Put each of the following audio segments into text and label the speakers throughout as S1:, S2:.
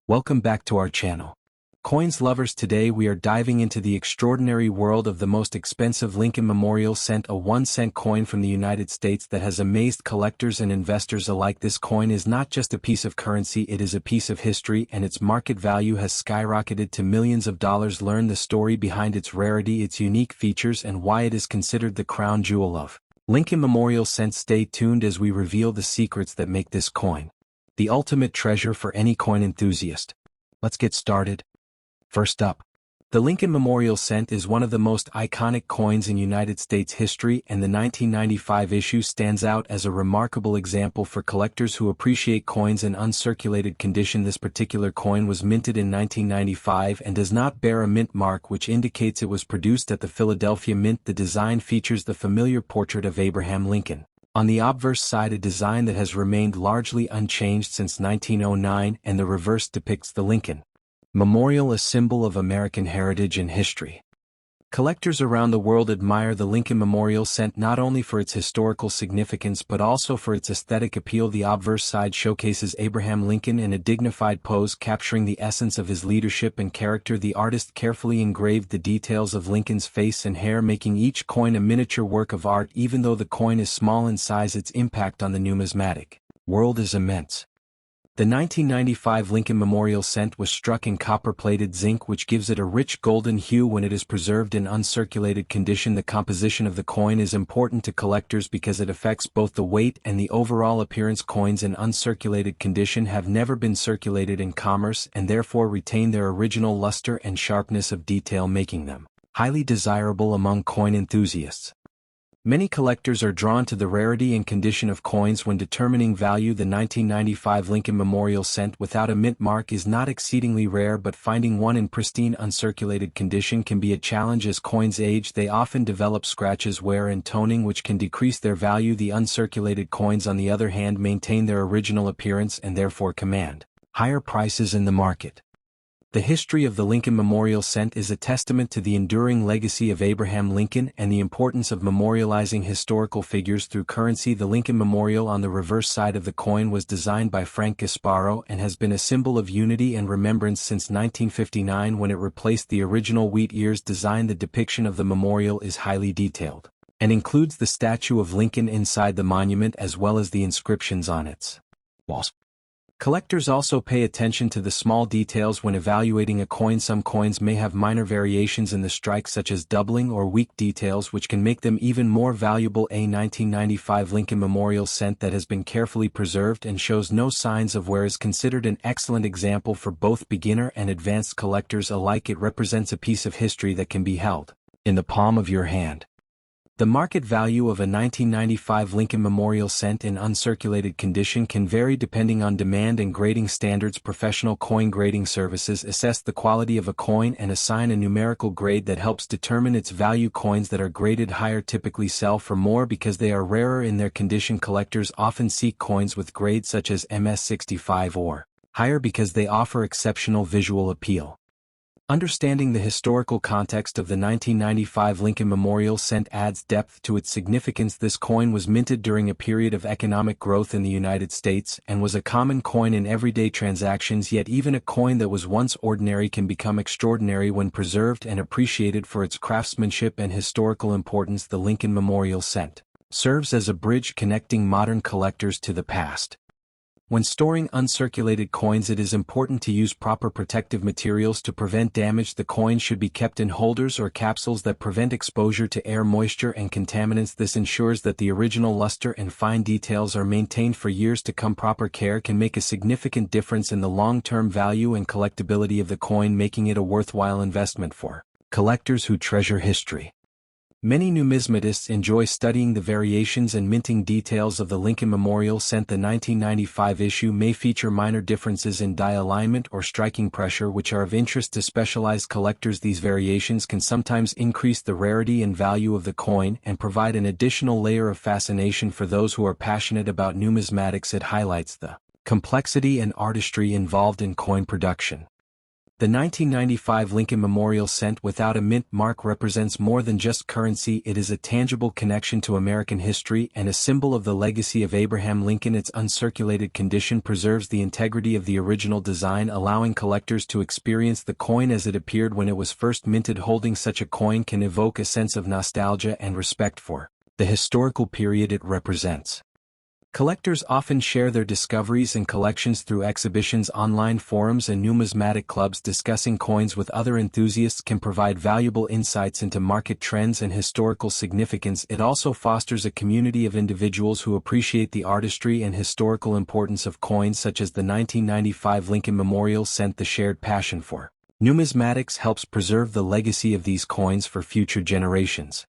S1: Welcome back to our channel. Coins lovers, today we are diving into the extraordinary world of the most expensive Lincoln Memorial Cent, a 1-cent coin from the United States that has amazed collectors and investors alike. This coin is not just a piece of currency, it is a piece of history, and its market value has skyrocketed to millions of dollars. Learn the story behind its rarity, its unique features, and why it is considered the crown jewel of Lincoln Memorial Cent. Stay tuned as we reveal the secrets that make this coin the ultimate treasure for any coin enthusiast. Let's get started. First up, the Lincoln Memorial Cent is one of the most iconic coins in United States history, and the 1995 issue stands out as a remarkable example for collectors who appreciate coins in uncirculated condition. This particular coin was minted in 1995 and does not bear a mint mark, which indicates it was produced at the Philadelphia Mint. The design features the familiar portrait of Abraham Lincoln on the obverse side, a design that has remained largely unchanged since 1909, and the reverse depicts the Lincoln Memorial, a symbol of American heritage and history. Collectors around the world admire the Lincoln Memorial Cent not only for its historical significance but also for its aesthetic appeal. The obverse side showcases Abraham Lincoln in a dignified pose, capturing the essence of his leadership and character. The artist carefully engraved the details of Lincoln's face and hair, making each coin a miniature work of art. Even though the coin is small in size, its impact on the numismatic world is immense. The 1995 Lincoln Memorial Cent was struck in copper-plated zinc, which gives it a rich golden hue when it is preserved in uncirculated condition. The composition of the coin is important to collectors because it affects both the weight and the overall appearance. Coins in uncirculated condition have never been circulated in commerce and therefore retain their original luster and sharpness of detail, making them highly desirable among coin enthusiasts. Many collectors are drawn to the rarity and condition of coins when determining value. The 1995 Lincoln Memorial Cent without a mint mark is not exceedingly rare, but finding one in pristine uncirculated condition can be a challenge. As coins age, they often develop scratches, wear, and toning, which can decrease their value. The uncirculated coins, on the other hand, maintain their original appearance and therefore command higher prices in the market. The history of the Lincoln Memorial Cent is a testament to the enduring legacy of Abraham Lincoln and the importance of memorializing historical figures through currency. The Lincoln Memorial on the reverse side of the coin was designed by Frank Gasparo and has been a symbol of unity and remembrance since 1959, when it replaced the original wheat ears design. The depiction of the memorial is highly detailed and includes the statue of Lincoln inside the monument as well as the inscriptions on its walls. Collectors also pay attention to the small details when evaluating a coin. Some coins may have minor variations in the strike, such as doubling or weak details, which can make them even more valuable. A 1995 Lincoln Memorial Cent that has been carefully preserved and shows no signs of wear is considered an excellent example for both beginner and advanced collectors alike. It represents a piece of history that can be held in the palm of your hand. The market value of a 1995 Lincoln Memorial Cent in uncirculated condition can vary depending on demand and grading standards. Professional coin grading services assess the quality of a coin and assign a numerical grade that helps determine its value. Coins that are graded higher typically sell for more because they are rarer in their condition. Collectors often seek coins with grades such as MS65 or higher because they offer exceptional visual appeal. Understanding the historical context of the 1995 Lincoln Memorial Cent adds depth to its significance. This coin was minted during a period of economic growth in the United States and was a common coin in everyday transactions. Yet even a coin that was once ordinary can become extraordinary when preserved and appreciated for its craftsmanship and historical importance. The Lincoln Memorial Cent serves as a bridge connecting modern collectors to the past. When storing uncirculated coins, it is important to use proper protective materials to prevent damage. The coin should be kept in holders or capsules that prevent exposure to air, moisture, and contaminants. This ensures that the original luster and fine details are maintained for years to come. Proper care can make a significant difference in the long-term value and collectability of the coin, making it a worthwhile investment for collectors who treasure history. Many numismatists enjoy studying the variations and minting details of the Lincoln Memorial Cent. The 1995 issue may feature minor differences in die alignment or striking pressure, which are of interest to specialized collectors. These variations can sometimes increase the rarity and value of the coin and provide an additional layer of fascination for those who are passionate about numismatics. It highlights the complexity and artistry involved in coin production. The 1995 Lincoln Memorial Cent without a mint mark represents more than just currency. It is a tangible connection to American history and a symbol of the legacy of Abraham Lincoln. Its uncirculated condition preserves the integrity of the original design, allowing collectors to experience the coin as it appeared when it was first minted. Holding such a coin can evoke a sense of nostalgia and respect for the historical period it represents. Collectors often share their discoveries and collections through exhibitions, online forums, and numismatic clubs. Discussing coins with other enthusiasts can provide valuable insights into market trends and historical significance. It also fosters a community of individuals who appreciate the artistry and historical importance of coins such as the 1995 Lincoln Memorial Cent. The shared passion for numismatics helps preserve the legacy of these coins for future generations.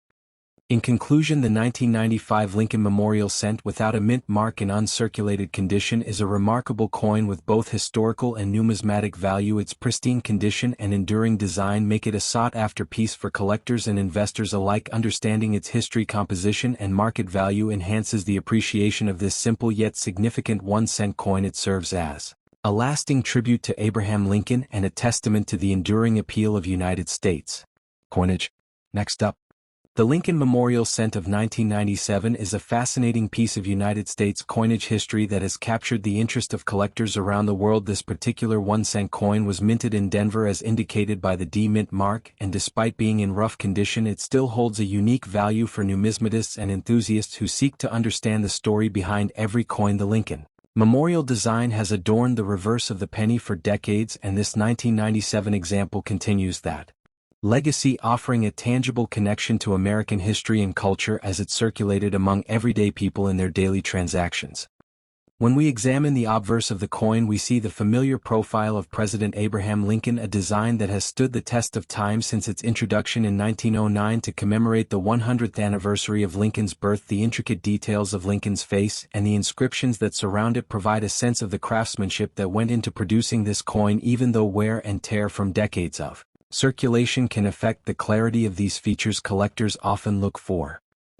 S1: In conclusion, the 1995 Lincoln Memorial Cent without a mint mark in uncirculated condition is a remarkable coin with both historical and numismatic value. Its pristine condition and enduring design make it a sought-after piece for collectors and investors alike. Understanding its history, composition, and market value enhances the appreciation of this simple yet significant 1-cent coin. It serves as a lasting tribute to Abraham Lincoln and a testament to the enduring appeal of United States coinage. Next up, the Lincoln Memorial Cent of 1997 is a fascinating piece of United States coinage history that has captured the interest of collectors around the world. This particular 1-cent coin was minted in Denver as indicated by the D mint mark, and despite being in rough condition, it still holds a unique value for numismatists and enthusiasts who seek to understand the story behind every coin. The Lincoln Memorial design has adorned the reverse of the penny for decades, and this 1997 example continues that legacy, offering a tangible connection to American history and culture as it circulated among everyday people in their daily transactions. When we examine the obverse of the coin, we see the familiar profile of President Abraham Lincoln, a design that has stood the test of time since its introduction in 1909 to commemorate the 100th anniversary of Lincoln's birth. The intricate details of Lincoln's face and the inscriptions that surround it provide a sense of the craftsmanship that went into producing this coin. Even though wear and tear from decades of circulation can affect the clarity of these features, collectors often look for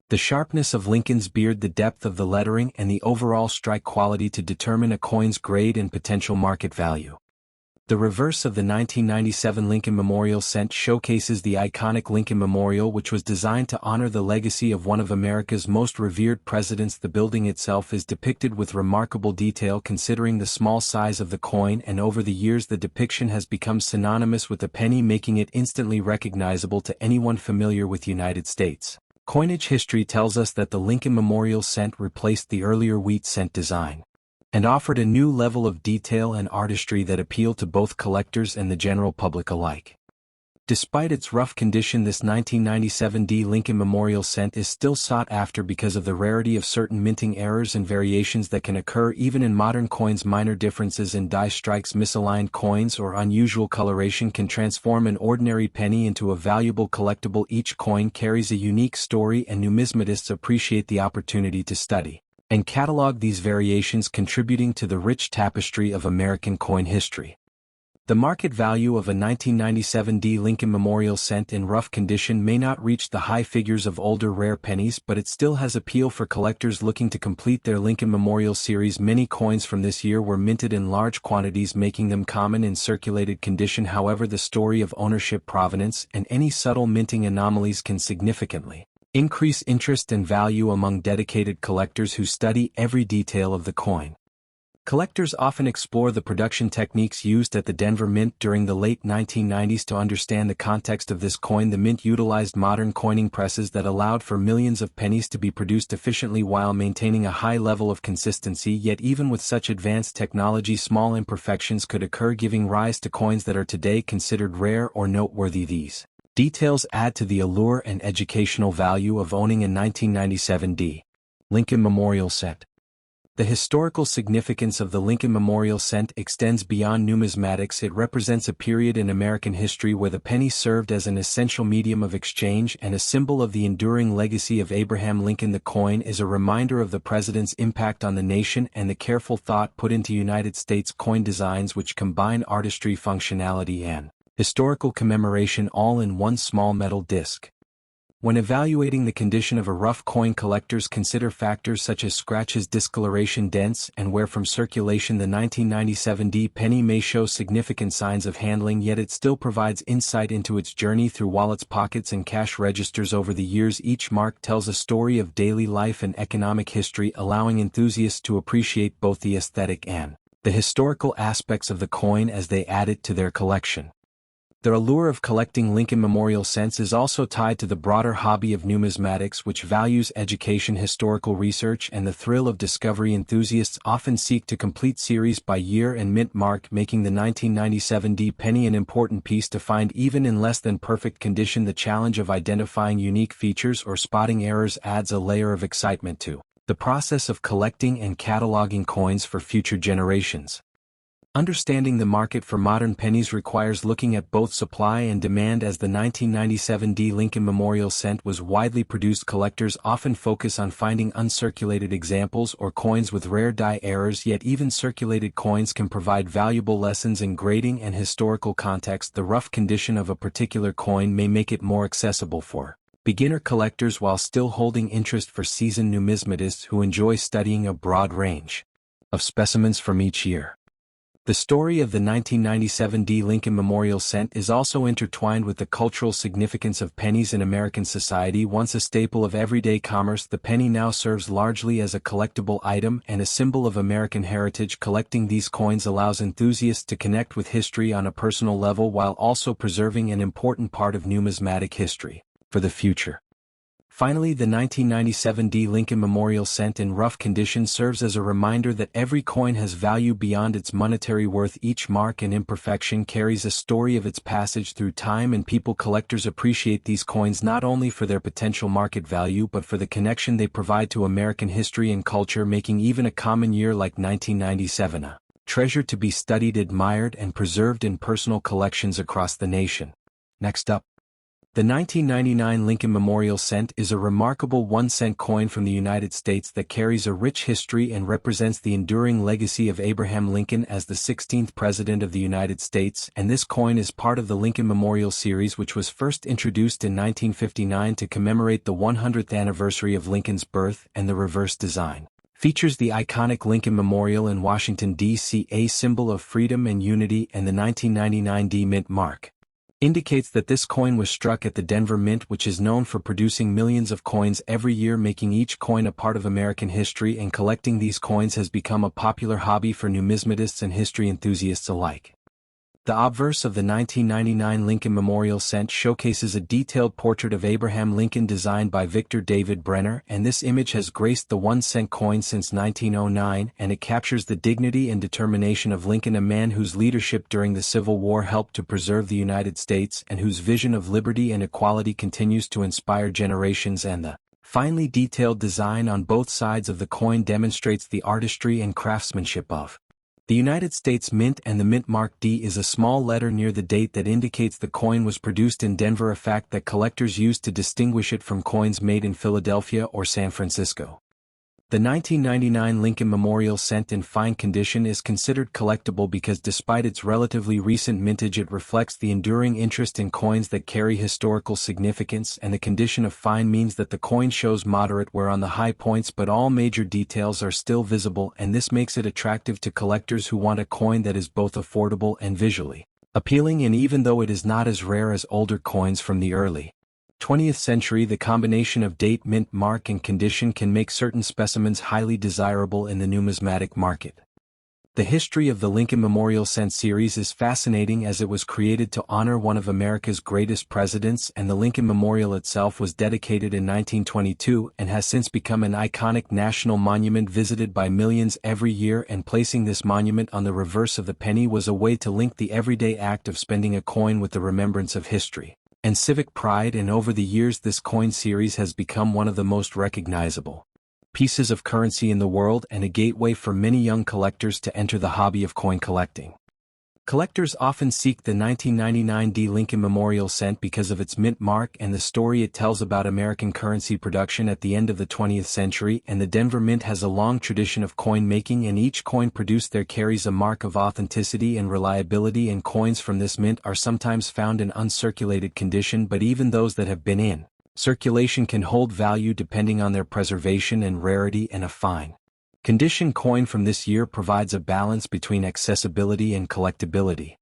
S1: the sharpness of Lincoln's beard, the depth of the lettering, and the overall strike quality to determine a coin's grade and potential market value. The reverse of the 1997 Lincoln Memorial Cent showcases the iconic Lincoln Memorial, which was designed to honor the legacy of one of America's most revered presidents. The building itself is depicted with remarkable detail considering the small size of the coin, and over the years the depiction has become synonymous with the penny, making it instantly recognizable to anyone familiar with United States coinage history. Tells us that the Lincoln Memorial Cent replaced the earlier wheat cent design and offered a new level of detail and artistry that appealed to both collectors and the general public alike. Despite its rough condition, this 1997 D Lincoln Memorial Cent is still sought after because of the rarity of certain minting errors and variations that can occur even in modern coins. Minor differences in die strikes, misaligned coins, or unusual coloration can transform an ordinary penny into a valuable collectible. Each coin carries a unique story, and numismatists appreciate the opportunity to study and catalog these variations, contributing to the rich tapestry of American coin history. The market value of a 1997 D Lincoln Memorial Cent in rough condition may not reach the high figures of older rare pennies, but it still has appeal for collectors looking to complete their Lincoln Memorial series. Many coins from this year were minted in large quantities, making them common in circulated condition. However, the story of ownership, provenance, and any subtle minting anomalies can significantly increase interest and value among dedicated collectors who study every detail of the coin. Collectors often explore the production techniques used at the Denver Mint during the late 1990s to understand the context of this coin. The Mint utilized modern coining presses that allowed for millions of pennies to be produced efficiently while maintaining a high level of consistency. Yet even with such advanced technology, small imperfections could occur, giving rise to coins that are today considered rare or noteworthy. These details add to the allure and educational value of owning a 1997 D Lincoln Memorial Cent. The historical significance of the Lincoln Memorial Cent extends beyond numismatics. It represents a period in American history where the penny served as an essential medium of exchange and a symbol of the enduring legacy of Abraham Lincoln. The coin is a reminder of the president's impact on the nation and the careful thought put into United States coin designs, which combine artistry, functionality, and historical commemoration all in one small metal disc. When evaluating the condition of a rough coin, collectors consider factors such as scratches, discoloration, dents, and wear from circulation. The 1997 D penny may show significant signs of handling, yet it still provides insight into its journey through wallets, pockets, and cash registers over the years. Each mark tells a story of daily life and economic history, allowing enthusiasts to appreciate both the aesthetic and the historical aspects of the coin as they add it to their collection. The allure of collecting Lincoln Memorial cents is also tied to the broader hobby of numismatics, which values education, historical research, and the thrill of discovery. Enthusiasts often seek to complete series by year and mint mark, making the 1997 D penny an important piece to find even in less than perfect condition. The challenge of identifying unique features or spotting errors adds a layer of excitement to the process of collecting and cataloging coins for future generations. Understanding the market for modern pennies requires looking at both supply and demand. As the 1997 D Lincoln Memorial cent was widely produced, collectors often focus on finding uncirculated examples or coins with rare die errors, yet even circulated coins can provide valuable lessons in grading and historical context. The rough condition of a particular coin may make it more accessible for beginner collectors while still holding interest for seasoned numismatists who enjoy studying a broad range of specimens from each year. The story of the 1997 D Lincoln Memorial cent is also intertwined with the cultural significance of pennies in American society. Once a staple of everyday commerce, the penny now serves largely as a collectible item and a symbol of American heritage. Collecting these coins allows enthusiasts to connect with history on a personal level while also preserving an important part of numismatic history for the future. Finally, the 1997 D Lincoln Memorial cent in rough condition serves as a reminder that every coin has value beyond its monetary worth. Each mark and imperfection carries a story of its passage through time, and collectors appreciate these coins not only for their potential market value but for the connection they provide to American history and culture, making even a common year like 1997 a treasure to be studied, admired, and preserved in personal collections across the nation. Next up, the 1999 Lincoln Memorial cent is a remarkable 1-cent coin from the United States that carries a rich history and represents the enduring legacy of Abraham Lincoln as the 16th President of the United States, and this coin is part of the Lincoln Memorial series, which was first introduced in 1959 to commemorate the 100th anniversary of Lincoln's birth. And the reverse design features the iconic Lincoln Memorial in Washington, D.C., a symbol of freedom and unity, and the 1999 D mint mark indicates that this coin was struck at the Denver Mint, which is known for producing millions of coins every year, making each coin a part of American history. And collecting these coins has become a popular hobby for numismatists and history enthusiasts alike. The obverse of the 1999 Lincoln Memorial cent showcases a detailed portrait of Abraham Lincoln designed by Victor David Brenner, and this image has graced the 1-cent coin since 1909, and it captures the dignity and determination of Lincoln, a man whose leadership during the Civil War helped to preserve the United States and whose vision of liberty and equality continues to inspire generations. And the finely detailed design on both sides of the coin demonstrates the artistry and craftsmanship of the United States Mint, and the mint mark D is a small letter near the date that indicates the coin was produced in Denver, a fact that collectors use to distinguish it from coins made in Philadelphia or San Francisco. The 1999 Lincoln Memorial cent in fine condition is considered collectible because despite its relatively recent mintage, it reflects the enduring interest in coins that carry historical significance, and the condition of fine means that the coin shows moderate wear on the high points but all major details are still visible, and this makes it attractive to collectors who want a coin that is both affordable and visually appealing. And even though it is not as rare as older coins from the early 20th century, the combination of date, mint mark, and condition can make certain specimens highly desirable in the numismatic market. The history of the Lincoln Memorial cent series is fascinating, as it was created to honor one of America's greatest presidents, and the Lincoln Memorial itself was dedicated in 1922 and has since become an iconic national monument visited by millions every year. And placing this monument on the reverse of the penny was a way to link the everyday act of spending a coin with the remembrance of history and civic pride, and over the years this coin series has become one of the most recognizable pieces of currency in the world and a gateway for many young collectors to enter the hobby of coin collecting. Collectors often seek the 1999 D Lincoln Memorial cent because of its mint mark and the story it tells about American currency production at the end of the 20th century, and the Denver Mint has a long tradition of coin making, and each coin produced there carries a mark of authenticity and reliability, and coins from this mint are sometimes found in uncirculated condition, but even those that have been in Circulation can hold value depending on their preservation and rarity, and a fine condition coin from this year provides a balance between accessibility and collectability.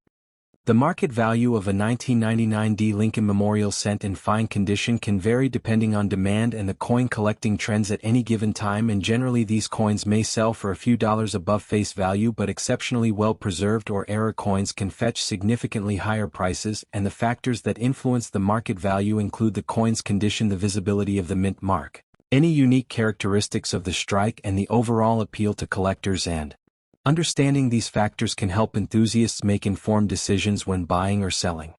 S1: The market value of a 1999 D. Lincoln Memorial cent in fine condition can vary depending on demand and the coin collecting trends at any given time, and generally these coins may sell for a few dollars above face value, but exceptionally well-preserved or error coins can fetch significantly higher prices, and the factors that influence the market value include the coin's condition, the visibility of the mint mark, any unique characteristics of the strike, and the overall appeal to collectors, and understanding these factors can help enthusiasts make informed decisions when buying or selling.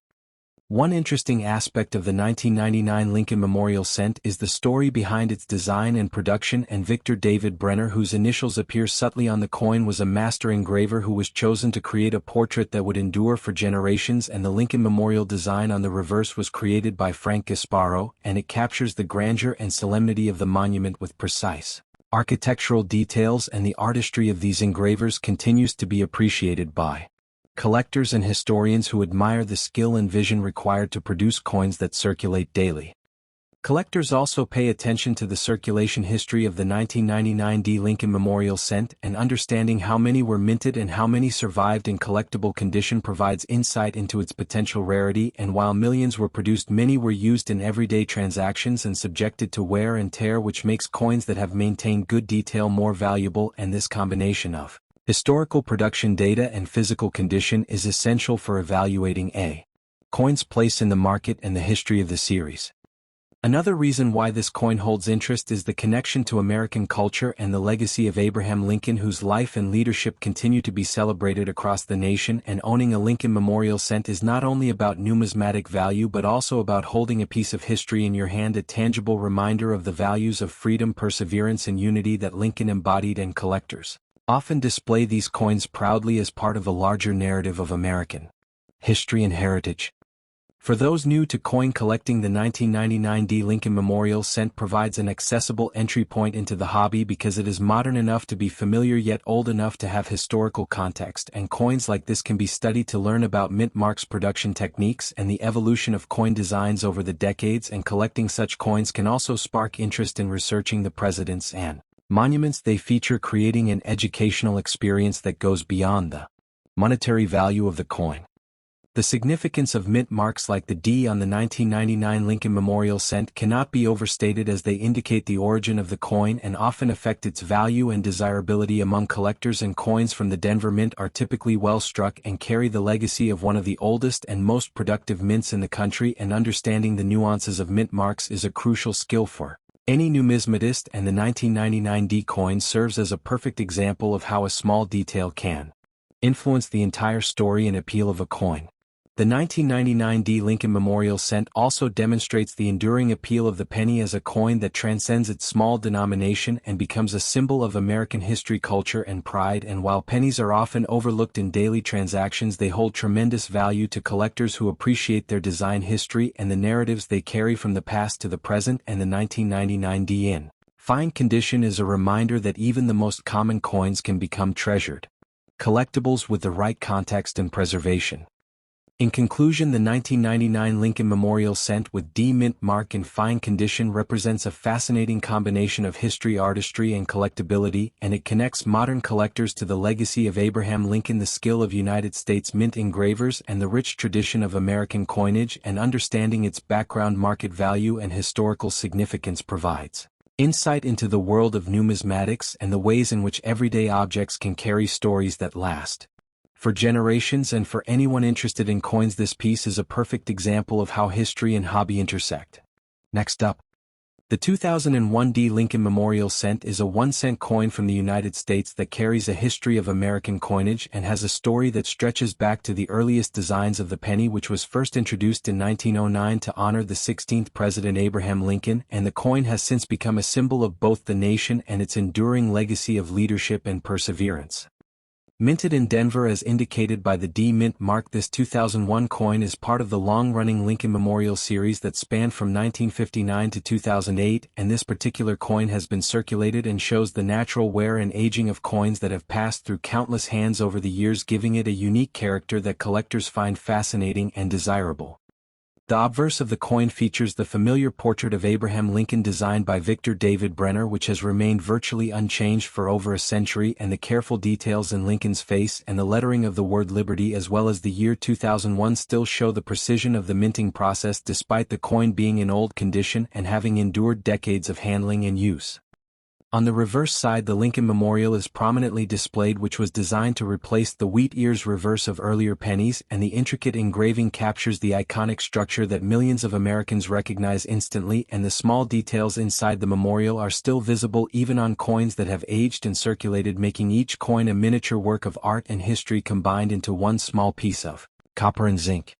S1: One interesting aspect of the 1999 Lincoln Memorial cent is the story behind its design and production, and Victor David Brenner, whose initials appear subtly on the coin, was a master engraver who was chosen to create a portrait that would endure for generations, and the Lincoln Memorial design on the reverse was created by Frank Gasparo, and it captures the grandeur and solemnity of the monument with precise architectural details, and the artistry of these engravers continues to be appreciated by collectors and historians who admire the skill and vision required to produce coins that circulate daily. Collectors also pay attention to the circulation history of the 1999 D. Lincoln Memorial cent, and understanding how many were minted and how many survived in collectible condition provides insight into its potential rarity, and while millions were produced, many were used in everyday transactions and subjected to wear and tear, which makes coins that have maintained good detail more valuable, and this combination of historical production data and physical condition is essential for evaluating a coin's place in the market and the history of the series. Another reason why this coin holds interest is the connection to American culture and the legacy of Abraham Lincoln, whose life and leadership continue to be celebrated across the nation, and owning a Lincoln Memorial cent is not only about numismatic value but also about holding a piece of history in your hand, a tangible reminder of the values of freedom, perseverance, and unity that Lincoln embodied, and collectors often display these coins proudly as part of a larger narrative of American history and heritage. For those new to coin collecting, the 1999 D. Lincoln Memorial cent provides an accessible entry point into the hobby because it is modern enough to be familiar yet old enough to have historical context, and coins like this can be studied to learn about mint marks, production techniques, and the evolution of coin designs over the decades, and collecting such coins can also spark interest in researching the presidents and monuments they feature, creating an educational experience that goes beyond the monetary value of the coin. The significance of mint marks like the D on the 1999 Lincoln Memorial cent cannot be overstated, as they indicate the origin of the coin and often affect its value and desirability among collectors, and coins from the Denver Mint are typically well struck and carry the legacy of one of the oldest and most productive mints in the country, and understanding the nuances of mint marks is a crucial skill for any numismatist, and the 1999 D coin serves as a perfect example of how a small detail can influence the entire story and appeal of a coin. The 1999 D. Lincoln Memorial cent also demonstrates the enduring appeal of the penny as a coin that transcends its small denomination and becomes a symbol of American history, culture, and pride. And while pennies are often overlooked in daily transactions, they hold tremendous value to collectors who appreciate their design history and the narratives they carry from the past to the present. And the 1999 D in fine condition is a reminder that even the most common coins can become treasured collectibles with the right context and preservation. In conclusion, the 1999 Lincoln Memorial cent with D mint mark in fine condition represents a fascinating combination of history, artistry, and collectability, and it connects modern collectors to the legacy of Abraham Lincoln, the skill of United States mint engravers, and the rich tradition of American coinage, and understanding its background, market value, and historical significance provides insight into the world of numismatics and the ways in which everyday objects can carry stories that last for generations. And for anyone interested in coins, this piece is a perfect example of how history and hobby intersect. Next up, the 2001 D. Lincoln Memorial cent is a 1-cent coin from the United States that carries a history of American coinage and has a story that stretches back to the earliest designs of the penny, which was first introduced in 1909 to honor the 16th President Abraham Lincoln, and the coin has since become a symbol of both the nation and its enduring legacy of leadership and perseverance. Minted in Denver as indicated by the D mint mark, this 2001 coin is part of the long-running Lincoln Memorial series that spanned from 1959 to 2008, and this particular coin has been circulated and shows the natural wear and aging of coins that have passed through countless hands over the years, giving it a unique character that collectors find fascinating and desirable. The obverse of the coin features the familiar portrait of Abraham Lincoln designed by Victor David Brenner, which has remained virtually unchanged for over a century, and the careful details in Lincoln's face and the lettering of the word liberty as well as the year 2001 still show the precision of the minting process despite the coin being in old condition and having endured decades of handling and use. On the reverse side, the Lincoln Memorial is prominently displayed, which was designed to replace the wheat ears reverse of earlier pennies, and the intricate engraving captures the iconic structure that millions of Americans recognize instantly, and the small details inside the memorial are still visible even on coins that have aged and circulated, making each coin a miniature work of art and history combined into one small piece of copper and zinc.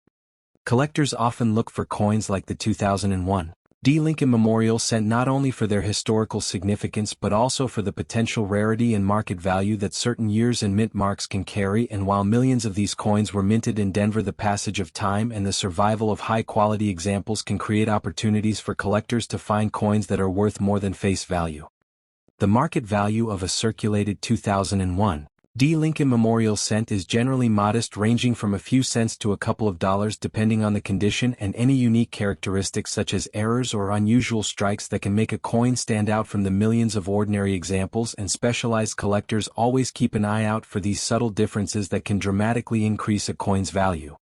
S1: Collectors often look for coins like the 2001 Lincoln Memorial Cent not only for their historical significance but also for the potential rarity and market value that certain years and mint marks can carry. And while millions of these coins were minted in Denver, the passage of time and the survival of high-quality examples can create opportunities for collectors to find coins that are worth more than face value. The market value of a circulated 2001 Lincoln Memorial Cent is generally modest, ranging from a few cents to a couple of dollars depending on the condition and any unique characteristics such as errors or unusual strikes that can make a coin stand out from the millions of ordinary examples, and specialized collectors always keep an eye out for these subtle differences that can dramatically increase a coin's value.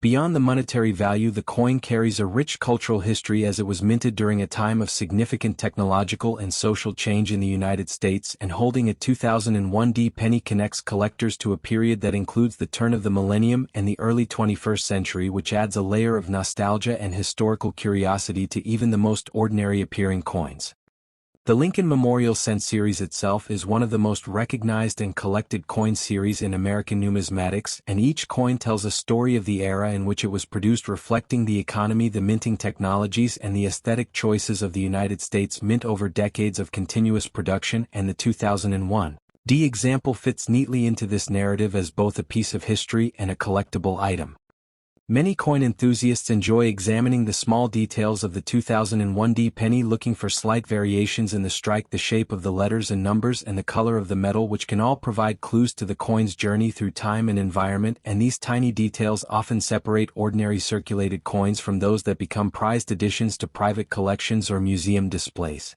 S1: Beyond the monetary value, the coin carries a rich cultural history as it was minted during a time of significant technological and social change in the United States, and holding a 2001 penny connects collectors to a period that includes the turn of the millennium and the early 21st century, which adds a layer of nostalgia and historical curiosity to even the most ordinary appearing coins. The Lincoln Memorial Cent series itself is one of the most recognized and collected coin series in American numismatics, and each coin tells a story of the era in which it was produced, reflecting the economy, the minting technologies, and the aesthetic choices of the United States Mint over decades of continuous production. And the 2001 example fits neatly into this narrative as both a piece of history and a collectible item. Many coin enthusiasts enjoy examining the small details of the 2001 penny, looking for slight variations in the strike, the shape of the letters and numbers, and the color of the metal, which can all provide clues to the coin's journey through time and environment. And these tiny details often separate ordinary circulated coins from those that become prized additions to private collections or museum displays.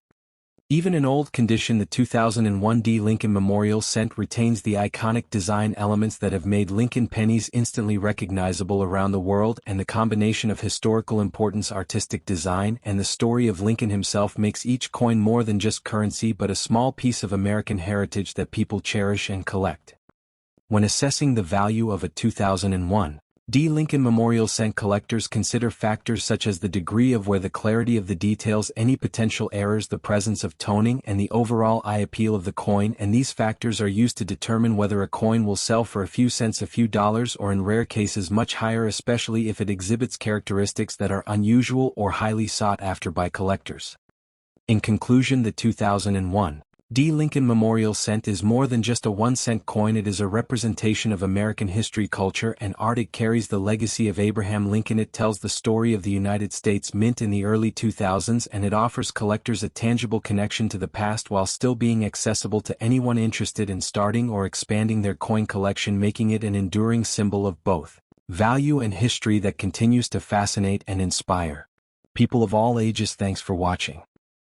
S1: Even in old condition, the 2001 Lincoln Memorial Cent retains the iconic design elements that have made Lincoln pennies instantly recognizable around the world, and the combination of historical importance, artistic design, and the story of Lincoln himself makes each coin more than just currency but a small piece of American heritage that people cherish and collect. When assessing the value of a 2001 Lincoln Memorial Cent, collectors consider factors such as the degree of wear, the clarity of the details, any potential errors, the presence of toning, and the overall eye appeal of the coin, and these factors are used to determine whether a coin will sell for a few cents, a few dollars, or in rare cases much higher, especially if it exhibits characteristics that are unusual or highly sought after by collectors. In conclusion, the 2001 Lincoln Memorial Cent is more than just a 1-cent coin. It is a representation of American history, culture, and art. It carries the legacy of Abraham Lincoln. It tells the story of the United States Mint in the early 2000s, and it offers collectors a tangible connection to the past while still being accessible to anyone interested in starting or expanding their coin collection, making it an enduring symbol of both value and history that continues to fascinate and inspire people of all ages. Thanks for watching.